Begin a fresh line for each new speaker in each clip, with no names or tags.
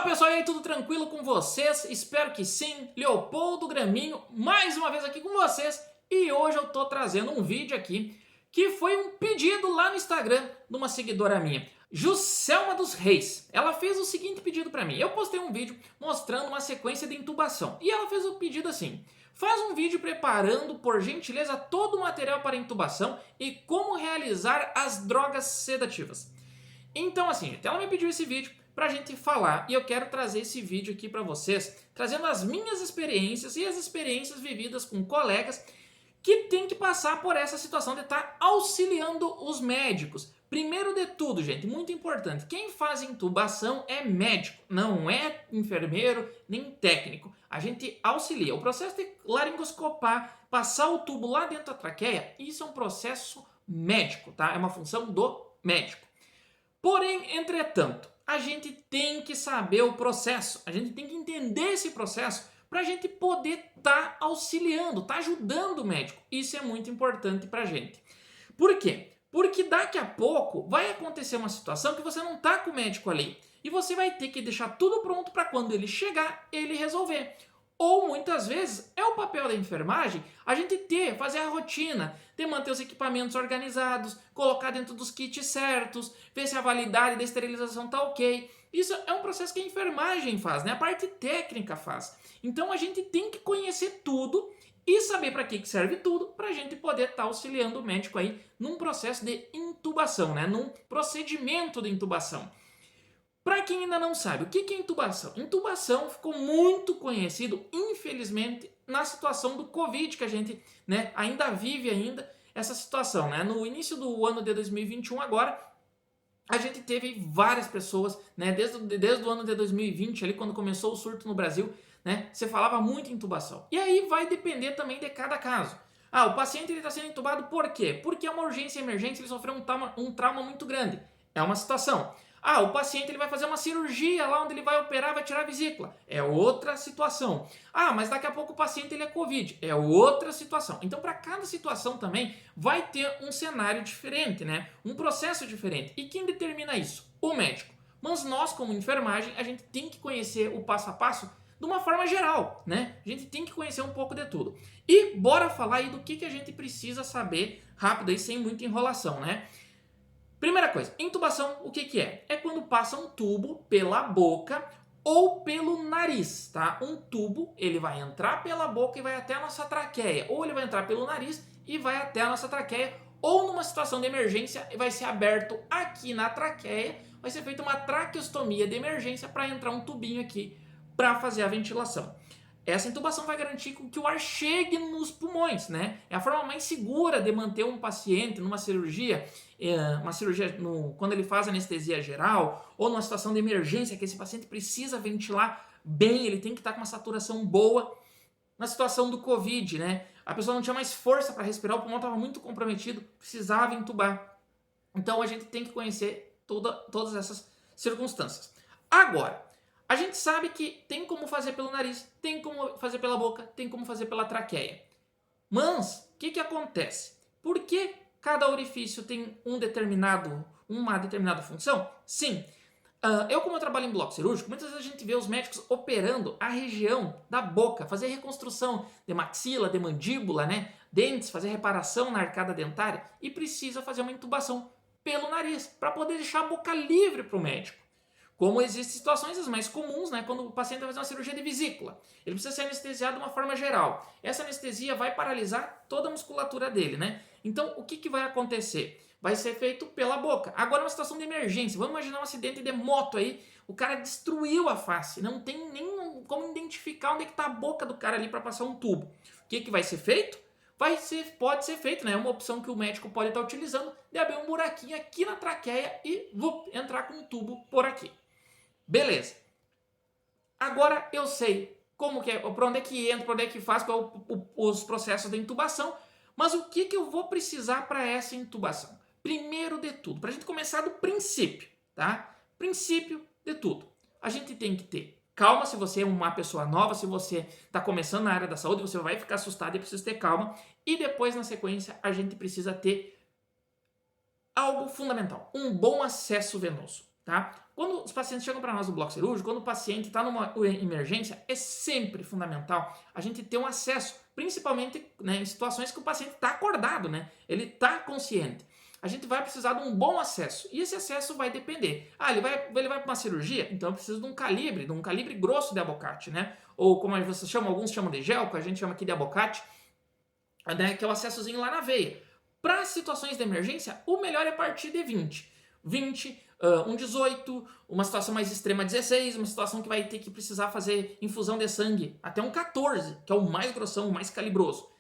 Fala pessoal, e aí, tudo tranquilo com vocês? Espero que sim. Leopoldo Graminho, mais uma vez aqui com vocês. E hoje eu tô trazendo um vídeo aqui que foi um pedido lá no Instagram de uma seguidora minha, Juscelma dos Reis. Ela fez o seguinte pedido pra mim. Eu postei um vídeo mostrando uma sequência de intubação. E ela fez o pedido assim: faz um vídeo preparando, por gentileza, todo o material para intubação e como realizar as drogas sedativas. Então assim, ela me pediu esse vídeo pra gente falar e eu quero trazer esse vídeo aqui pra vocês, trazendo as minhas experiências e as experiências vividas com colegas que tem que passar por essa situação de estar auxiliando os médicos. Primeiro de tudo, gente, muito importante, quem faz intubação é médico, não é enfermeiro nem técnico. A gente auxilia. O processo de laringoscopar, passar o tubo lá dentro da traqueia, isso é um processo médico, tá? É uma função do médico. Porém, entretanto, a gente tem que saber o processo, a gente tem que entender esse processo para a gente poder estar auxiliando, ajudando o médico. Isso é muito importante para a gente. Por quê? Porque daqui a pouco vai acontecer uma situação que você não está com o médico ali e você vai ter que deixar tudo pronto para quando ele chegar, ele resolver. Ou muitas vezes é o papel da enfermagem a gente fazer a rotina, de manter os equipamentos organizados, colocar dentro dos kits certos, ver se a validade da esterilização está ok. Isso é um processo que a enfermagem faz, né? A parte técnica faz. Então a gente tem que conhecer tudo e saber para que serve tudo para a gente poder estar auxiliando o médico aí num processo de intubação, né? Num procedimento de intubação. Para quem ainda não sabe, o que é intubação? Intubação ficou muito conhecido, infelizmente, na situação do Covid, que a gente, né, ainda vive essa situação. Né? No início do ano de 2021, agora, a gente teve várias pessoas, né, desde o ano de 2020, ali, quando começou o surto no Brasil, né, você falava muito em intubação. E aí vai depender também de cada caso. Ah, o paciente está sendo intubado por quê? Porque é uma urgência e emergência, ele sofreu um trauma muito grande. É uma situação. Ah, o paciente ele vai fazer uma cirurgia lá onde ele vai operar, vai tirar a vesícula. É outra situação. Ah, mas daqui a pouco o paciente ele é Covid. É outra situação. Então, para cada situação também vai ter um cenário diferente, né? Um processo diferente. E quem determina isso? O médico. Mas nós, como enfermagem, a gente tem que conhecer o passo a passo de uma forma geral, né? A gente tem que conhecer um pouco de tudo. E bora falar aí do que a gente precisa saber rápido aí, sem muita enrolação, né? Primeira coisa, intubação, o que é? É quando passa um tubo pela boca ou pelo nariz, tá? Um tubo, ele vai entrar pela boca e vai até a nossa traqueia, ou ele vai entrar pelo nariz e vai até a nossa traqueia, ou numa situação de emergência vai ser aberto aqui na traqueia, vai ser feita uma traqueostomia de emergência para entrar um tubinho aqui para fazer a ventilação. Essa intubação vai garantir que o ar chegue nos pulmões, né? É a forma mais segura de manter um paciente numa cirurgia, quando ele faz anestesia geral, ou numa situação de emergência que esse paciente precisa ventilar bem, ele tem que estar com uma saturação boa. Na situação do Covid, né? A pessoa não tinha mais força para respirar, o pulmão estava muito comprometido, precisava intubar. Então a gente tem que conhecer todas essas circunstâncias. Agora, a gente sabe que tem como fazer pelo nariz, tem como fazer pela boca, tem como fazer pela traqueia. Mas, o que acontece? Por que cada orifício tem uma determinada função? Sim, como eu trabalho em bloco cirúrgico, muitas vezes a gente vê os médicos operando a região da boca, fazer reconstrução de maxila, de mandíbula, né? Dentes, fazer reparação na arcada dentária e precisa fazer uma intubação pelo nariz, para poder deixar a boca livre para o médico. Como existem situações as mais comuns, né, quando o paciente vai fazer uma cirurgia de vesícula. Ele precisa ser anestesiado de uma forma geral. Essa anestesia vai paralisar toda a musculatura dele, né? Então, o que vai acontecer? Vai ser feito pela boca. Agora, uma situação de emergência. Vamos imaginar um acidente de moto aí. O cara destruiu a face. Não tem nem como identificar onde é que está a boca do cara ali para passar um tubo. O que vai ser feito? Pode ser feito, né? É uma opção que o médico pode estar utilizando de abrir um buraquinho aqui na traqueia e entrar com um tubo por aqui. Beleza. Agora eu sei como que é, por onde é que entra, por onde é que faz, os processos de intubação, mas o que eu vou precisar para essa intubação? Primeiro de tudo, para a gente começar do princípio, tá? Princípio de tudo. A gente tem que ter calma. Se você é uma pessoa nova, se você está começando na área da saúde, você vai ficar assustado e precisa ter calma. E depois, na sequência, a gente precisa ter algo fundamental, um bom acesso venoso. tá? Quando os pacientes chegam para nós no bloco cirúrgico, quando o paciente está numa emergência, é sempre fundamental a gente ter um acesso, principalmente, né, em situações que o paciente está acordado, né? Ele está consciente. A gente vai precisar de um bom acesso. E esse acesso vai depender. Ele vai para uma cirurgia? Então eu preciso de um calibre grosso de abocate, né? Ou como vocês chamam, alguns chamam de gel, que a gente chama aqui de abocate, né, que é o acessozinho lá na veia. Para situações de emergência, o melhor é partir de 20. 20, um 18, uma situação mais extrema 16, uma situação que vai ter que precisar fazer infusão de sangue até um 14, que é o mais grossão, o mais calibroso.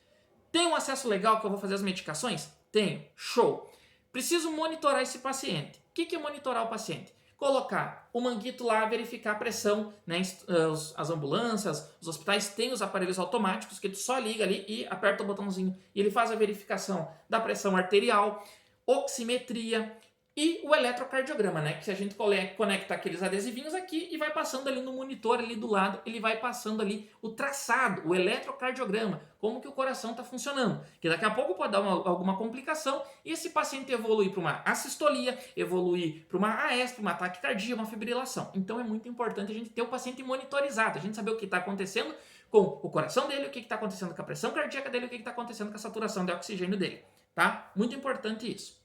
Tem um acesso legal que eu vou fazer as medicações? Tenho. Show. Preciso monitorar esse paciente. O que é monitorar o paciente? Colocar o manguito lá, verificar a pressão, né? As ambulâncias, os hospitais têm os aparelhos automáticos que tu só liga ali e aperta o botãozinho e ele faz a verificação da pressão arterial, oximetria e o eletrocardiograma, né? Que a gente conecta aqueles adesivinhos aqui e vai passando ali no monitor ali do lado, ele vai passando ali o traçado, o eletrocardiograma, como que o coração está funcionando. Que daqui a pouco pode dar alguma complicação e esse paciente evoluir para uma assistolia, evoluir para uma AS, para uma taquicardia, uma fibrilação. Então é muito importante a gente ter o paciente monitorizado, a gente saber o que está acontecendo com o coração dele, o que está acontecendo com a pressão cardíaca dele, o que está acontecendo com a saturação de oxigênio dele, tá? Muito importante isso.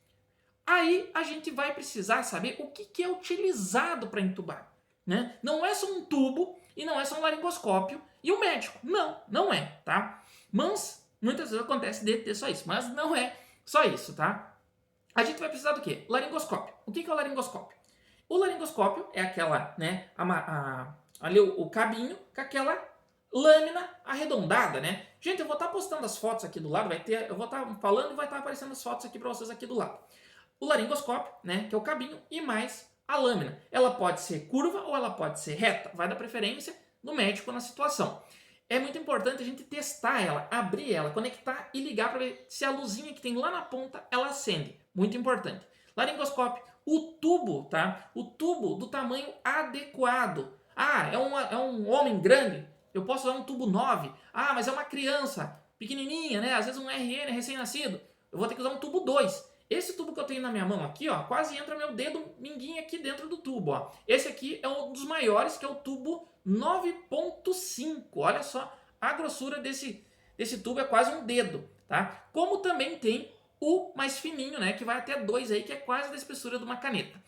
Aí a gente vai precisar saber o que é utilizado para intubar, né? Não é só um tubo e não é só um laringoscópio e um médico. Não, não é, tá? Mas muitas vezes acontece de ter só isso, mas não é só isso, tá? A gente vai precisar do quê? Laringoscópio. O que é o laringoscópio? O laringoscópio é aquela, né, ali o cabinho com aquela lâmina arredondada, né? Gente, eu vou estar postando as fotos aqui do lado, eu vou estar falando e vai estar aparecendo as fotos aqui para vocês aqui do lado. O laringoscópio, né, que é o cabinho, e mais a lâmina. Ela pode ser curva ou ela pode ser reta, vai dar preferência do médico na situação. É muito importante a gente testar ela, abrir ela, conectar e ligar para ver se a luzinha que tem lá na ponta, ela acende. Muito importante. Laringoscópio, o tubo, tá? O tubo do tamanho adequado. Ah, é um homem grande, eu posso usar um tubo 9. Ah, mas é uma criança pequenininha, né? Às vezes um RN recém-nascido. Eu vou ter que usar um tubo 2. Esse tubo que eu tenho na minha mão aqui, ó, quase entra meu dedo minguinho aqui dentro do tubo, ó. Esse aqui é um dos maiores, que é o tubo 9.5. Olha só, a grossura desse tubo é quase um dedo, tá? Como também tem o mais fininho, né, que vai até 2 aí, que é quase da espessura de uma caneta.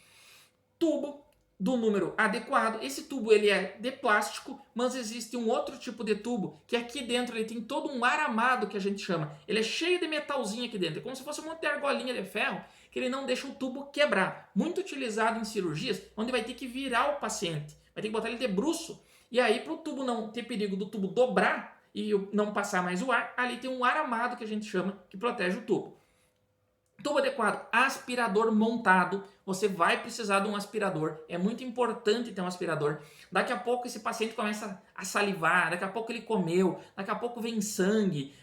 Tubo do número adequado. Esse tubo ele é de plástico, mas existe um outro tipo de tubo que aqui dentro ele tem todo um aramado que a gente chama. Ele é cheio de metalzinho aqui dentro, é como se fosse uma argolinha de ferro que ele não deixa o tubo quebrar. Muito utilizado em cirurgias, onde vai ter que virar o paciente, vai ter que botar ele de bruço. E aí, para o tubo não ter perigo do tubo dobrar e não passar mais o ar, ali tem um aramado que a gente chama que protege o tubo. Tubo adequado, aspirador montado, você vai precisar de um aspirador, é muito importante ter um aspirador. Daqui a pouco esse paciente começa a salivar, daqui a pouco ele comeu, daqui a pouco vem sangue,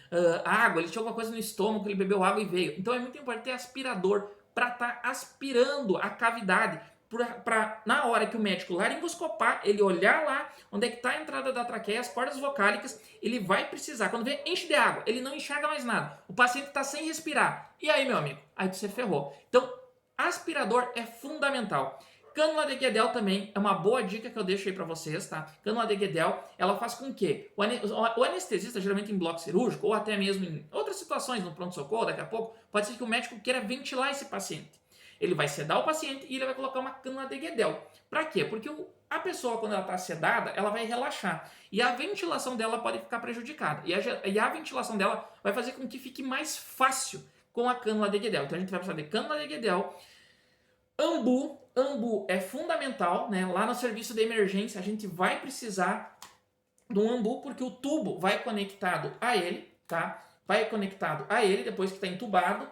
água, ele tinha alguma coisa no estômago, ele bebeu água e veio. Então é muito importante ter aspirador para estar aspirando a cavidade, para na hora que o médico laringoscopar, ele olhar lá onde é que está a entrada da traqueia, as cordas vocálicas, ele vai precisar, quando vê, enche de água, ele não enxerga mais nada, o paciente está sem respirar, e aí meu amigo, aí você ferrou. Então, aspirador é fundamental. Cânula de Guedel também é uma boa dica que eu deixo aí para vocês, tá? Cânula de Guedel, ela faz com que o anestesista, geralmente em bloco cirúrgico, ou até mesmo em outras situações, no pronto-socorro, daqui a pouco, pode ser que o médico queira ventilar esse paciente. Ele vai sedar o paciente e ele vai colocar uma cânula de Guedel. Para quê? Porque a pessoa, quando ela está sedada, ela vai relaxar. E a ventilação dela pode ficar prejudicada. E a ventilação dela vai fazer com que fique mais fácil com a cânula de Guedel. Então a gente vai precisar de cânula de Guedel. Ambu é fundamental, né? Lá no serviço de emergência a gente vai precisar de um ambu, porque o tubo vai conectado a ele, tá? Vai conectado a ele depois que está entubado.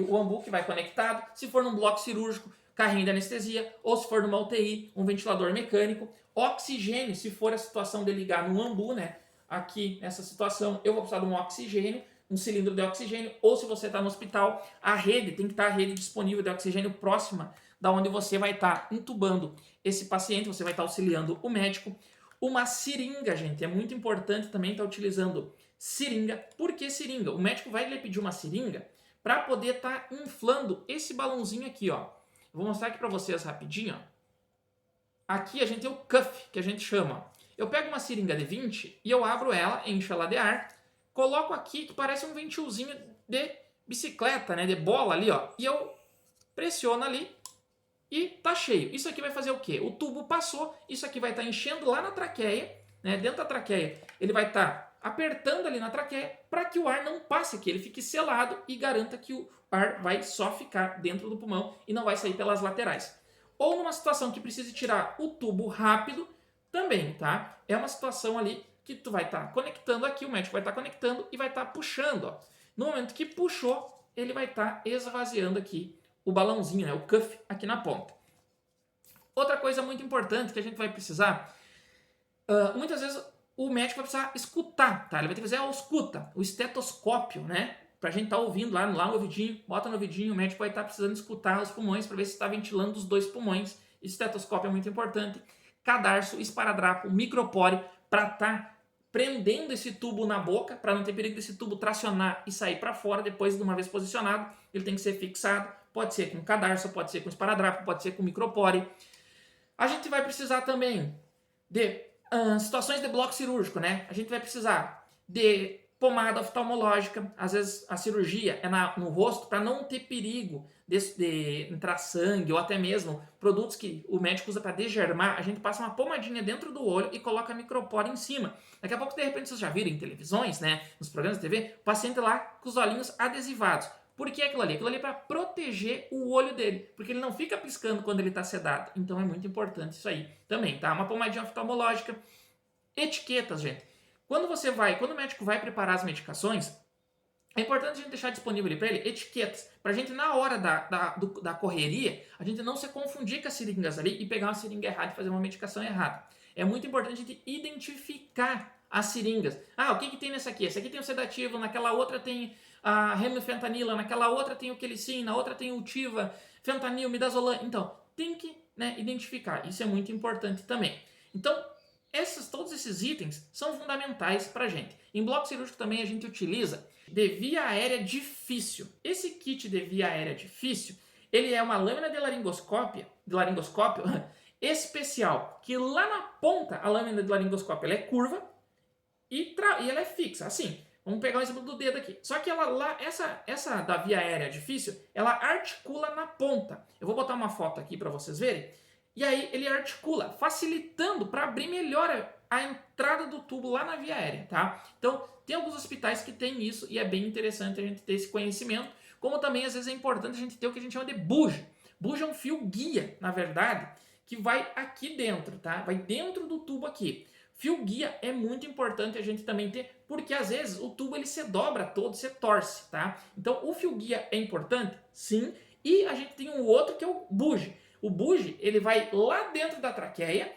O ambu que vai conectado, se for num bloco cirúrgico, carrinho de anestesia, ou se for numa UTI, um ventilador mecânico, oxigênio, se for a situação de ligar no ambu, né? Aqui, nessa situação, eu vou precisar de um oxigênio, um cilindro de oxigênio, ou se você está no hospital, a rede, tem que estar a rede disponível de oxigênio próxima da onde você vai estar entubando esse paciente, você vai estar auxiliando o médico. Uma seringa, gente, é muito importante também estar utilizando seringa. Por que seringa? O médico vai lhe pedir uma seringa para poder estar inflando esse balãozinho aqui, ó. Eu vou mostrar aqui para vocês rapidinho, ó. aqui a gente tem o cuff, que a gente chama. Eu pego uma seringa de 20 e eu abro ela, encho ela de ar, coloco aqui que parece um ventilzinho de bicicleta, né, de bola ali, ó, e eu pressiono ali e tá cheio. Isso aqui vai fazer o quê? O tubo passou, isso aqui vai estar enchendo lá na traqueia, né, dentro da traqueia, ele vai estar apertando ali na traqueia para que o ar não passe aqui, ele fique selado e garanta que o ar vai só ficar dentro do pulmão e não vai sair pelas laterais. Ou numa situação que precise tirar o tubo rápido, também, tá? É uma situação ali que tu vai estar conectando aqui, o médico vai estar conectando e vai estar puxando, ó. No momento que puxou, ele vai estar esvaziando aqui o balãozinho, né, o cuff aqui na ponta. Outra coisa muito importante que a gente vai precisar, muitas vezes o médico vai precisar escutar, tá? Ele vai ter que fazer a ausculta, o estetoscópio, né? Pra gente estar ouvindo lá no ouvidinho, bota no ouvidinho, o médico vai estar precisando escutar os pulmões para ver se está ventilando os dois pulmões. Estetoscópio é muito importante. Cadarço, esparadrapo, micropore, para estar prendendo esse tubo na boca, para não ter perigo desse tubo tracionar e sair para fora depois de uma vez posicionado. Ele tem que ser fixado, pode ser com cadarço, pode ser com esparadrapo, pode ser com micropore. A gente vai precisar também de situações de bloco cirúrgico, né? A gente vai precisar de pomada oftalmológica, às vezes a cirurgia é no rosto para não ter perigo de entrar sangue ou até mesmo produtos que o médico usa para degermar, a gente passa uma pomadinha dentro do olho e coloca a micropora em cima. Daqui a pouco, de repente, vocês já viram em televisões, né, nos programas de TV, o paciente lá com os olhinhos adesivados. Por que aquilo ali? Aquilo ali é para proteger o olho dele, porque ele não fica piscando quando ele está sedado. Então é muito importante isso aí também, tá? Uma pomadinha oftalmológica. Etiquetas, gente. Quando o médico vai preparar as medicações, é importante a gente deixar disponível para ele etiquetas, para a gente na hora da correria, a gente não se confundir com as seringas ali e pegar uma seringa errada e fazer uma medicação errada. É muito importante a gente identificar as seringas. Ah, o que tem nessa aqui? Essa aqui tem o sedativo, naquela outra tem a remifentanila, naquela outra tem o quelicin, na outra tem o Tiva, fentanil, midazolam. Então, tem que, né, identificar. Isso é muito importante também. Então, todos esses itens são fundamentais para a gente. Em bloco cirúrgico também a gente utiliza de via aérea difícil. Esse kit de via aérea difícil, ele é uma lâmina de laringoscópio especial, que lá na ponta a lâmina de laringoscópio ela é curva e ela é fixa, assim. Vamos pegar o exemplo do dedo aqui. Só que essa da via aérea difícil, ela articula na ponta. Eu vou botar uma foto aqui para vocês verem. E aí ele articula, facilitando para abrir melhor a entrada do tubo lá na via aérea, tá? Então, tem alguns hospitais que tem isso e é bem interessante a gente ter esse conhecimento, como também às vezes é importante a gente ter o que a gente chama de bugie. Bugie é um fio guia, na verdade, que vai aqui dentro, tá? Vai dentro do tubo aqui. Fio guia é muito importante a gente também ter, porque às vezes o tubo ele se dobra todo, se torce, tá? Então, o fio guia é importante? Sim. E a gente tem um outro que é o bugie. O bugie, ele vai lá dentro da traqueia,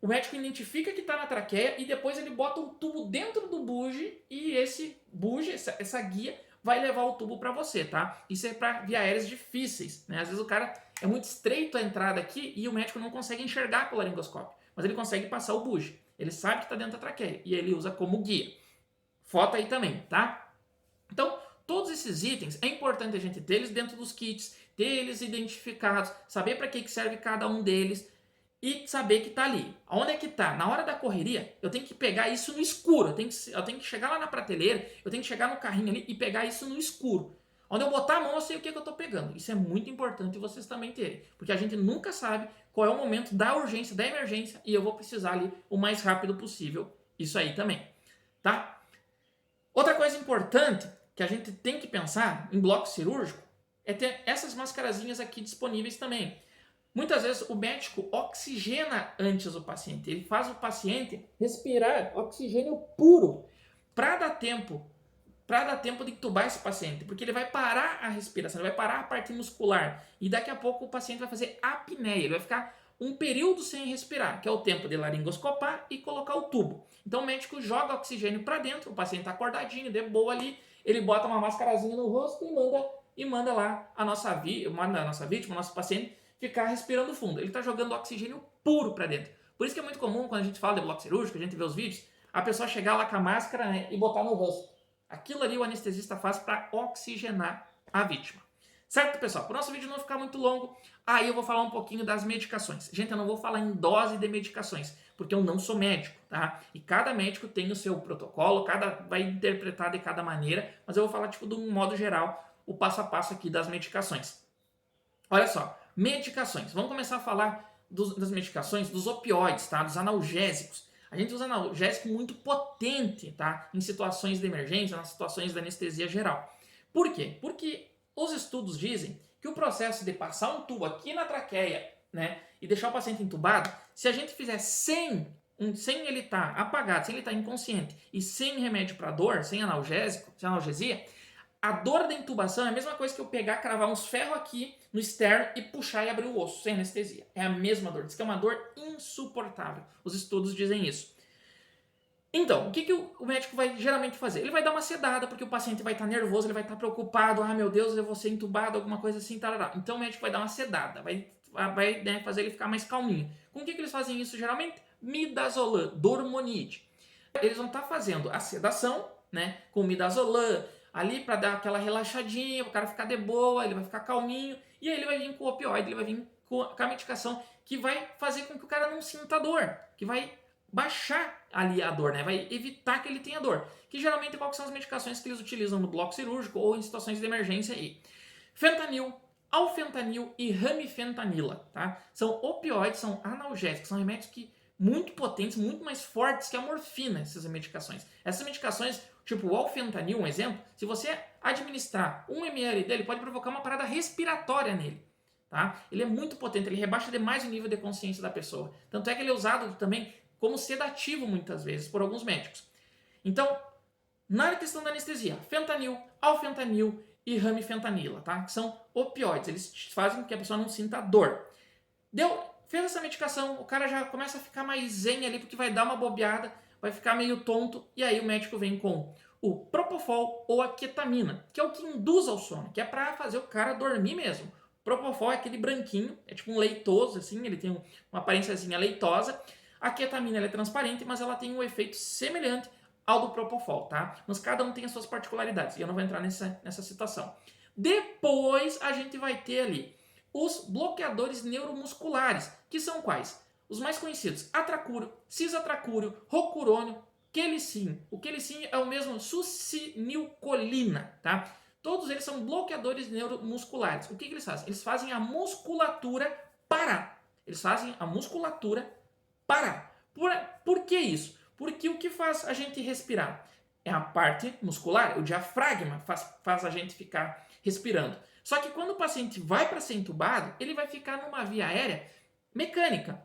o médico identifica que está na traqueia e depois ele bota o tubo dentro do bugie e esse bugie, essa guia, vai levar o tubo para você, tá? Isso é para via aéreas difíceis, né? Às vezes o cara é muito estreito a entrada aqui e o médico não consegue enxergar com o laringoscópio, mas ele consegue passar o bugie. Ele sabe que está dentro da traqueia e ele usa como guia. Foto aí também, tá? Então, todos esses itens, é importante a gente ter eles dentro dos kits, ter eles identificados, saber para que serve cada um deles e saber que está ali. Onde é que está? Na hora da correria, eu tenho que pegar isso no escuro. Eu tenho que chegar lá na prateleira, eu tenho que chegar no carrinho ali e pegar isso no escuro. Onde eu botar a mão, eu sei o que eu estou pegando. Isso é muito importante vocês também terem, porque a gente nunca sabe qual é o momento da urgência, da emergência, e eu vou precisar ali o mais rápido possível. Isso aí também, tá? Outra coisa importante que a gente tem que pensar em bloco cirúrgico é ter essas mascarazinhas aqui disponíveis também. Muitas vezes o médico oxigena antes o paciente. Ele faz o paciente respirar oxigênio puro para dar tempo de intubar esse paciente, porque ele vai parar a respiração, ele vai parar a parte muscular e daqui a pouco o paciente vai fazer apneia, ele vai ficar um período sem respirar, que é o tempo de laringoscopar e colocar o tubo. Então o médico joga oxigênio para dentro, o paciente está acordadinho, de boa ali, ele bota uma mascarazinha no rosto e manda lá a nossa vítima, o nosso paciente, ficar respirando fundo. Ele está jogando oxigênio puro para dentro. Por isso que é muito comum, quando a gente fala de bloco cirúrgico, a gente vê os vídeos, a pessoa chegar lá com a máscara, né, e botar no rosto. Aquilo ali o anestesista faz para oxigenar a vítima. Certo, pessoal? Para o nosso vídeo não ficar muito longo, aí eu vou falar um pouquinho das medicações. Gente, eu não vou falar em dose de medicações, porque eu não sou médico, tá? E cada médico tem o seu protocolo, cada vai interpretar de cada maneira, mas eu vou falar, tipo, de um modo geral, o passo a passo aqui das medicações. Olha só, medicações. Vamos começar a falar das medicações, dos opioides, tá? Dos analgésicos. A gente usa analgésico muito potente, tá? Em situações de emergência, nas situações de anestesia geral. Por quê? Porque os estudos dizem que o processo de passar um tubo aqui na traqueia, né, e deixar o paciente entubado, se a gente fizer sem ele estar apagado, sem ele estar inconsciente e sem remédio para dor, sem analgésico, sem analgesia, a dor da intubação é a mesma coisa que eu pegar, cravar uns ferros aqui no externo e puxar e abrir o osso, sem anestesia. É a mesma dor. Diz que é uma dor insuportável. Os estudos dizem isso. Então, o que o médico vai geralmente fazer? Ele vai dar uma sedada, porque o paciente vai estar nervoso, ele vai estar preocupado, ah, meu Deus, eu vou ser entubado, alguma coisa assim, tarará. Então o médico vai dar uma sedada, vai né, fazer ele ficar mais calminho. Com o que eles fazem isso geralmente? Midazolam, dormonide. Eles vão estar fazendo a sedação, né, com midazolam, ali para dar aquela relaxadinha, o cara ficar de boa, ele vai ficar calminho, e aí ele vai vir com o opioide, ele vai vir com a medicação que vai fazer com que o cara não sinta dor, que vai baixar ali a dor, né? Vai evitar que ele tenha dor. Que geralmente quais são as medicações que eles utilizam no bloco cirúrgico ou em situações de emergência aí? Fentanil, alfentanil e ramifentanila, tá? São opioides, são analgésicos, são remédios que muito potentes, muito mais fortes que a morfina, essas medicações. Essas medicações, tipo o alfentanil, um exemplo, se você administrar 1 ml dele, pode provocar uma parada respiratória nele. Tá? Ele é muito potente, ele rebaixa demais o nível de consciência da pessoa. Tanto é que ele é usado também como sedativo muitas vezes por alguns médicos. Então, na questão da anestesia, fentanil, alfentanil e ramifentanila, tá? Que são opioides, eles fazem com que a pessoa não sinta dor. Fez essa medicação, o cara já começa a ficar mais zen ali, porque vai dar uma bobeada, vai ficar meio tonto, e aí o médico vem com o propofol ou a ketamina, que é o que induz ao sono, que é para fazer o cara dormir mesmo. Propofol é aquele branquinho, é tipo um leitoso, assim, ele tem uma aparênciazinha leitosa. A ketamina ela é transparente, mas ela tem um efeito semelhante ao do propofol, tá? Mas cada um tem as suas particularidades, e eu não vou entrar nessa situação. Depois a gente vai ter ali os bloqueadores neuromusculares, que são quais? Os mais conhecidos, atracúrio, cisatracúrio, rocurônio, quelicin. O quelicin é o mesmo succinilcolina, tá? Todos eles são bloqueadores neuromusculares. O que eles fazem? Eles fazem a musculatura parar. Eles fazem a musculatura parar. Por que isso? Porque o que faz a gente respirar? É a parte muscular, o diafragma faz a gente ficar respirando. Só que quando o paciente vai para ser entubado, ele vai ficar numa via aérea mecânica.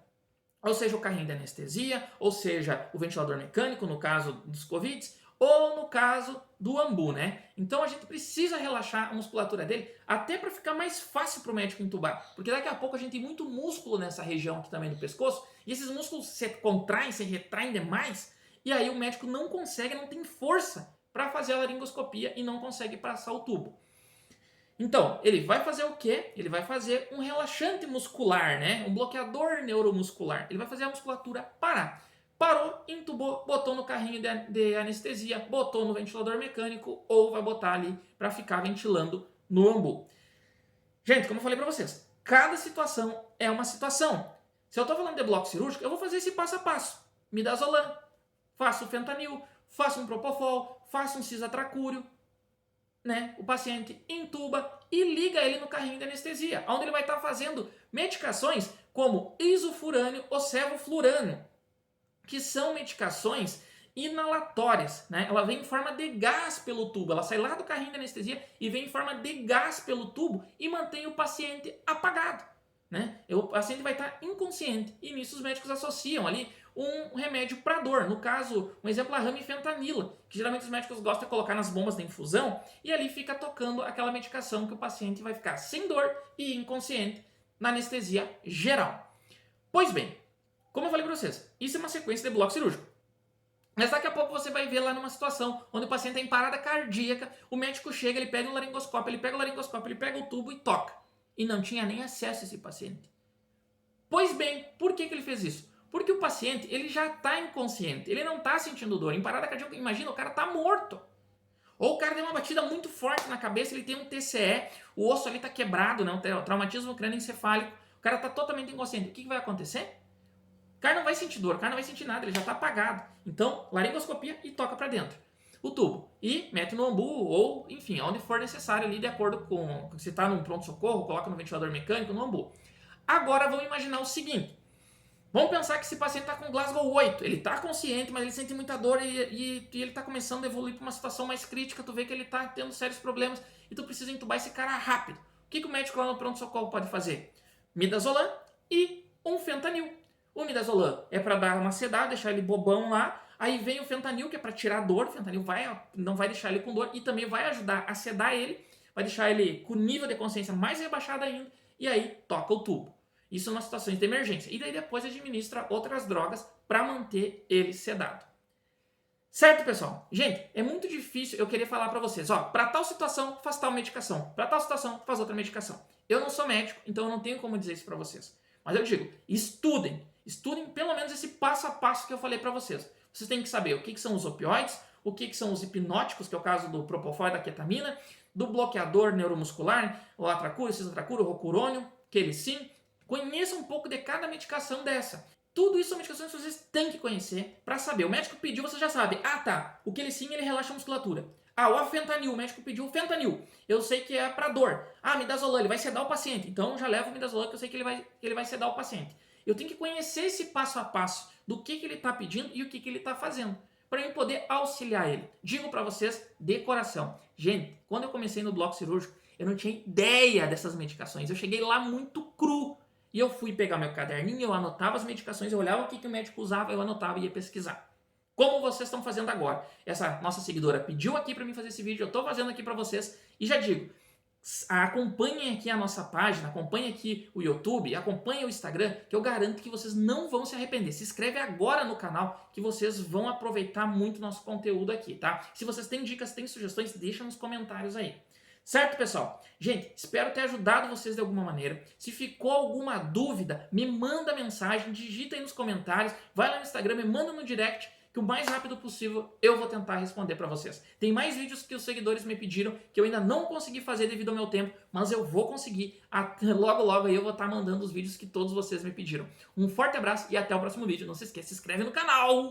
Ou seja, o carrinho de anestesia, ou seja, o ventilador mecânico, no caso dos Covid, ou no caso do ambu, né? Então a gente precisa relaxar a musculatura dele, até para ficar mais fácil para o médico entubar. Porque daqui a pouco a gente tem muito músculo nessa região aqui também do pescoço, e esses músculos se contraem, se retraem demais, e aí o médico não consegue, não tem força para fazer a laringoscopia e não consegue passar o tubo. Então, ele vai fazer o quê? Ele vai fazer um relaxante muscular, né? Um bloqueador neuromuscular. Ele vai fazer a musculatura parar. Parou, entubou, botou no carrinho de anestesia, botou no ventilador mecânico ou vai botar ali para ficar ventilando no ambu. Gente, como eu falei para vocês, cada situação é uma situação. Se eu estou falando de bloco cirúrgico, eu vou fazer esse passo a passo. Midazolam, faço o fentanil, faço um propofol, faço um cisatracúrio, né? O paciente intuba e liga ele no carrinho de anestesia, onde ele vai estar fazendo medicações como isofurânio ou sevoflurânio, que são medicações inalatórias, né? Ela vem em forma de gás pelo tubo, ela sai lá do carrinho de anestesia e vem em forma de gás pelo tubo e mantém o paciente apagado, né? O paciente vai estar inconsciente e nisso os médicos associam ali um remédio para dor. No caso, um exemplo, a ramifentanila, que geralmente os médicos gostam de colocar nas bombas de infusão e ali fica tocando aquela medicação que o paciente vai ficar sem dor e inconsciente na anestesia geral. Pois bem, como eu falei para vocês, isso é uma sequência de bloco cirúrgico. Mas daqui a pouco você vai ver lá numa situação onde o paciente está em parada cardíaca, o médico chega, ele pega um laringoscópio, ele pega o laringoscópio, ele pega o tubo e toca. E não tinha nem acesso a esse paciente. Pois bem, por que ele fez isso? Porque o paciente, ele já está inconsciente, ele não está sentindo dor. Em parada cardíaca, imagina, o cara está morto. Ou o cara deu uma batida muito forte na cabeça, ele tem um TCE, o osso ali tá quebrado, né? O traumatismo crânioencefálico, o cara tá totalmente inconsciente. O que vai acontecer? O cara não vai sentir dor, o cara não vai sentir nada, ele já tá apagado. Então, laringoscopia e toca para dentro o tubo. E mete no ambu ou, enfim, onde for necessário ali, de acordo com... Se tá num pronto-socorro, coloca no ventilador mecânico, no ambu. Agora, vamos imaginar o seguinte. Vamos pensar que esse paciente está com Glasgow 8. Ele está consciente, mas ele sente muita dor e ele está começando a evoluir para uma situação mais crítica. Tu vê que ele está tendo sérios problemas e tu precisa entubar esse cara rápido. O que o médico lá no pronto-socorro pode fazer? Midazolam e um fentanil. O midazolam é para dar uma sedada, deixar ele bobão lá. Aí vem o fentanil, que é para tirar a dor. O fentanil não vai deixar ele com dor e também vai ajudar a sedar ele. Vai deixar ele com nível de consciência mais rebaixado ainda. E aí toca o tubo. Isso nas situações de emergência. E daí depois administra outras drogas para manter ele sedado. Certo, pessoal? Gente, é muito difícil eu querer falar para vocês, ó, para tal situação faz tal medicação, para tal situação faz outra medicação. Eu não sou médico, então eu não tenho como dizer isso para vocês. Mas eu digo, estudem pelo menos esse passo a passo que eu falei para vocês. Vocês têm que saber o que são os opioides, o que são os hipnóticos, que é o caso do Propofol e da ketamina, do bloqueador neuromuscular, o atracuro, o cisatracuro, o rocurônio, Kelicin. Conheça um pouco de cada medicação dessa. Tudo isso são medicações que vocês têm que conhecer para saber. O médico pediu, você já sabe. Ah, tá. O Kelicin, ele relaxa a musculatura. Ah, o afentanil, o médico pediu o fentanil. Eu sei que é para dor. Ah, midazolam, ele vai sedar o paciente. Então já leva o midazolam que eu sei que ele vai sedar o paciente. Eu tenho que conhecer esse passo a passo do que ele está pedindo e o que ele está fazendo, para eu poder auxiliar ele. Digo para vocês de coração. Gente, quando eu comecei no bloco cirúrgico, eu não tinha ideia dessas medicações. Eu cheguei lá muito cru. E eu fui pegar meu caderninho, eu anotava as medicações, eu olhava o que o médico usava, eu anotava e ia pesquisar. Como vocês estão fazendo agora. Essa nossa seguidora pediu aqui para mim fazer esse vídeo, eu estou fazendo aqui para vocês. E já digo, acompanhem aqui a nossa página, acompanhem aqui o YouTube, acompanhem o Instagram, que eu garanto que vocês não vão se arrepender. Se inscreve agora no canal, que vocês vão aproveitar muito nosso conteúdo aqui, tá? Se vocês têm dicas, têm sugestões, deixa nos comentários aí. Certo, pessoal? Gente, espero ter ajudado vocês de alguma maneira. Se ficou alguma dúvida, me manda mensagem, digita aí nos comentários, vai lá no Instagram, me manda no direct, que o mais rápido possível eu vou tentar responder para vocês. Tem mais vídeos que os seguidores me pediram, que eu ainda não consegui fazer devido ao meu tempo, mas eu vou conseguir. Logo aí eu vou estar mandando os vídeos que todos vocês me pediram. Um forte abraço e até o próximo vídeo. Não se esqueça, se inscreve no canal!